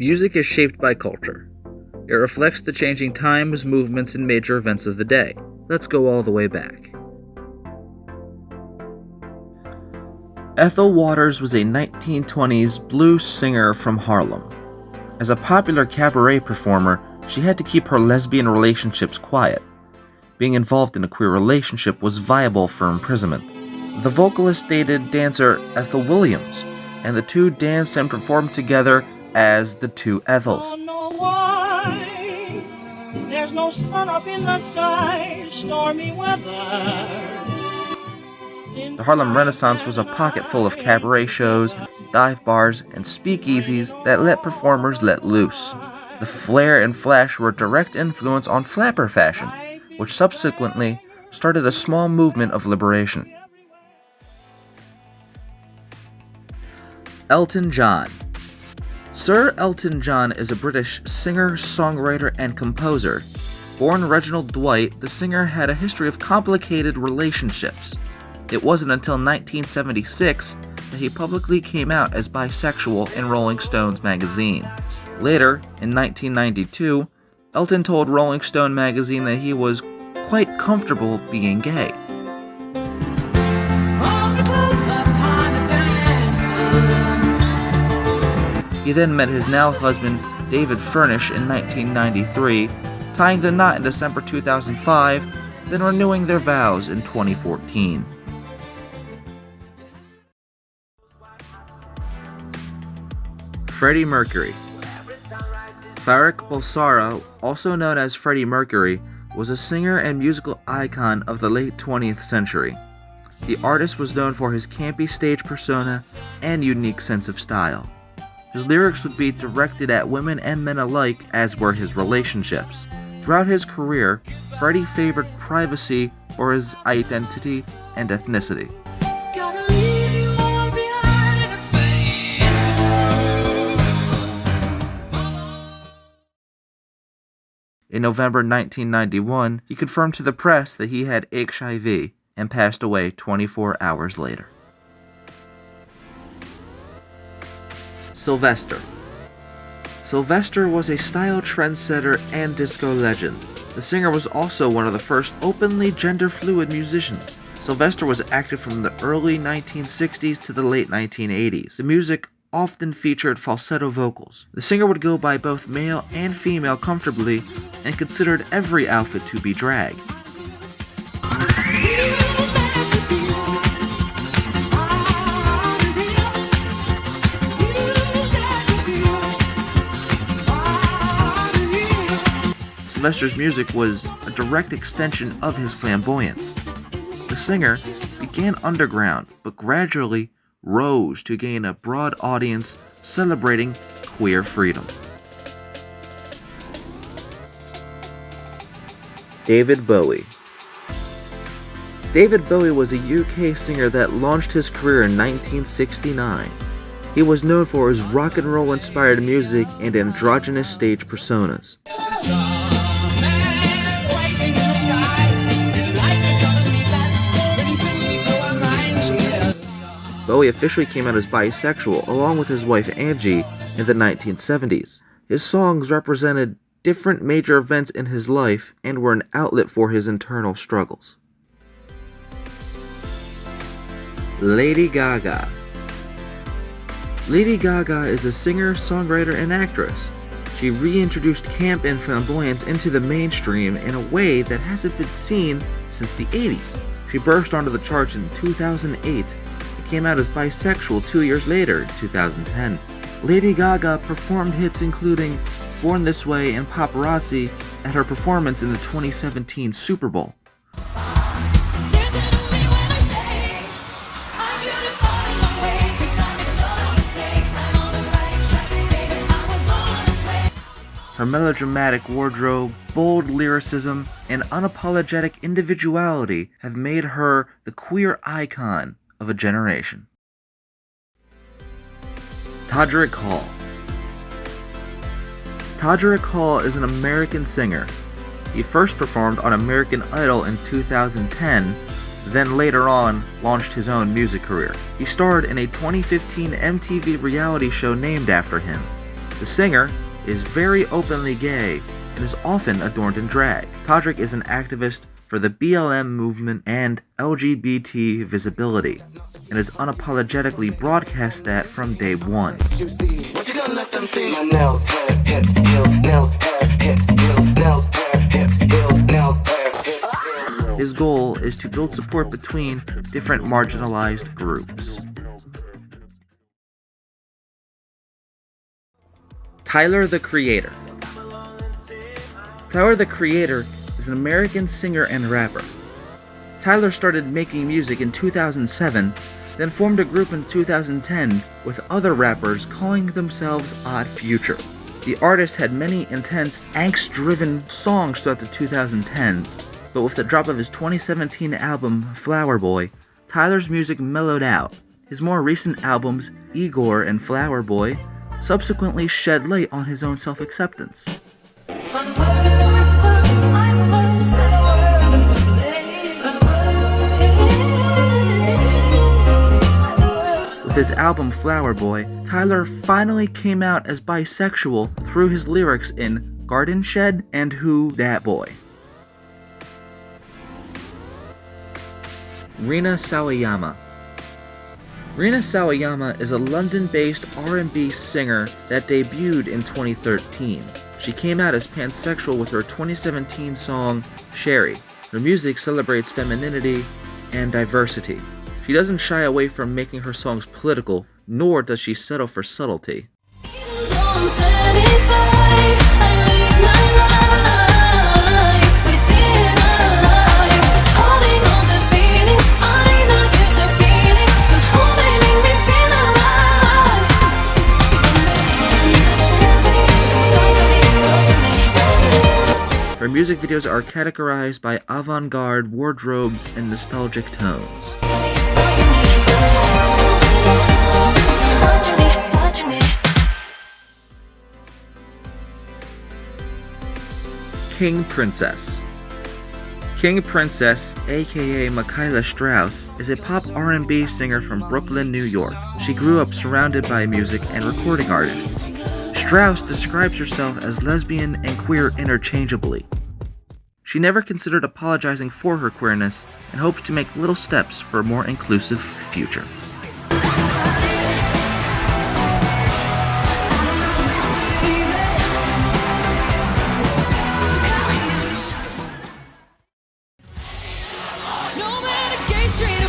Music is shaped by culture. It reflects the changing times, movements, and major events of the day. Let's go all the way back. Ethel Waters was a 1920s blues singer from Harlem. As a popular cabaret performer, she had to keep her lesbian relationships quiet. Being involved in a queer relationship was viable for imprisonment. The vocalist dated dancer Ethel Williams, and the two danced and performed together as the Two Ethels. Don't know why there's no sun up in the sky, stormy weather. The Harlem Renaissance was a pocket full of cabaret shows, dive bars, and speakeasies that let performers let loose. The flair and flash were a direct influence on flapper fashion, which subsequently started a small movement of liberation. Elton John. Sir Elton John is a British singer, songwriter, and composer. Born Reginald Dwight, the singer had a history of complicated relationships. It wasn't until 1976 that he publicly came out as bisexual in Rolling Stones magazine. Later, in 1992, Elton told Rolling Stone magazine that he was quite comfortable being gay. He then met his now husband, David Furnish, in 1993, tying the knot in December 2005, then renewing their vows in 2014. Freddie Mercury. Farrokh Bulsara, also known as Freddie Mercury, was a singer and musical icon of the late 20th century. The artist was known for his campy stage persona and unique sense of style. His lyrics would be directed at women and men alike, as were his relationships. Throughout his career, Freddie favored privacy for his identity and ethnicity. In November 1991, he confirmed to the press that he had HIV and passed away 24 hours later. Sylvester. Sylvester was a style trendsetter and disco legend. The singer was also one of the first openly gender-fluid musicians. Sylvester was active from the early 1960s to the late 1980s. The music often featured falsetto vocals. The singer would go by both male and female comfortably and considered every outfit to be drag. Sylvester's music was a direct extension of his flamboyance. The singer began underground, but gradually rose to gain a broad audience celebrating queer freedom. David Bowie. David Bowie was a UK singer that launched his career in 1969. He was known for his rock and roll inspired music and androgynous stage personas. Bowie officially came out as bisexual along with his wife Angie in the 1970s. His songs represented different major events in his life and were an outlet for his internal struggles. Lady Gaga. Lady Gaga is a singer, songwriter, and actress. She reintroduced camp and flamboyance into the mainstream in a way that hasn't been seen since the 80s. She burst onto the charts in 2008 and came out as bisexual 2 years later in 2010. Lady Gaga performed hits including Born This Way and Paparazzi at her performance in the 2017 Super Bowl. Her melodramatic wardrobe, bold lyricism, and unapologetic individuality have made her the queer icon of a generation. Todrick Hall. Todrick Hall is an American singer. He first performed on American Idol in 2010, then later on launched his own music career. He starred in a 2015 MTV reality show named after him. The singer is very openly gay and is often adorned in drag. Todrick is an activist for the BLM movement and LGBT visibility, and has unapologetically broadcast that from day one. His goal is to build support between different marginalized groups. Tyler, the Creator. Tyler, the Creator is an American singer and rapper. Tyler started making music in 2007, then formed a group in 2010 with other rappers calling themselves Odd Future. The artist had many intense, angst-driven songs throughout the 2010s, but with the drop of his 2017 album, Flower Boy, Tyler's music mellowed out. His more recent albums, Igor and Flower Boy, subsequently shed light on his own self-acceptance. With his album Flower Boy, Tyler finally came out as bisexual through his lyrics in Garden Shed and Who Dat Boy. Rina Sawayama. Rina Sawayama is a London-based R&B singer that debuted in 2013. She came out as pansexual with her 2017 song, Sherry. Her music celebrates femininity and diversity. She doesn't shy away from making her songs political, nor does she settle for subtlety. Her music videos are categorized by avant-garde wardrobes and nostalgic tones. King Princess. King Princess, aka Michaela Strauss, is a pop R&B singer from Brooklyn, New York. She grew up surrounded by music and recording artists. Strauss describes herself as lesbian and queer interchangeably. She never considered apologizing for her queerness and hopes to make little steps for a more inclusive future. No matter gay, straight or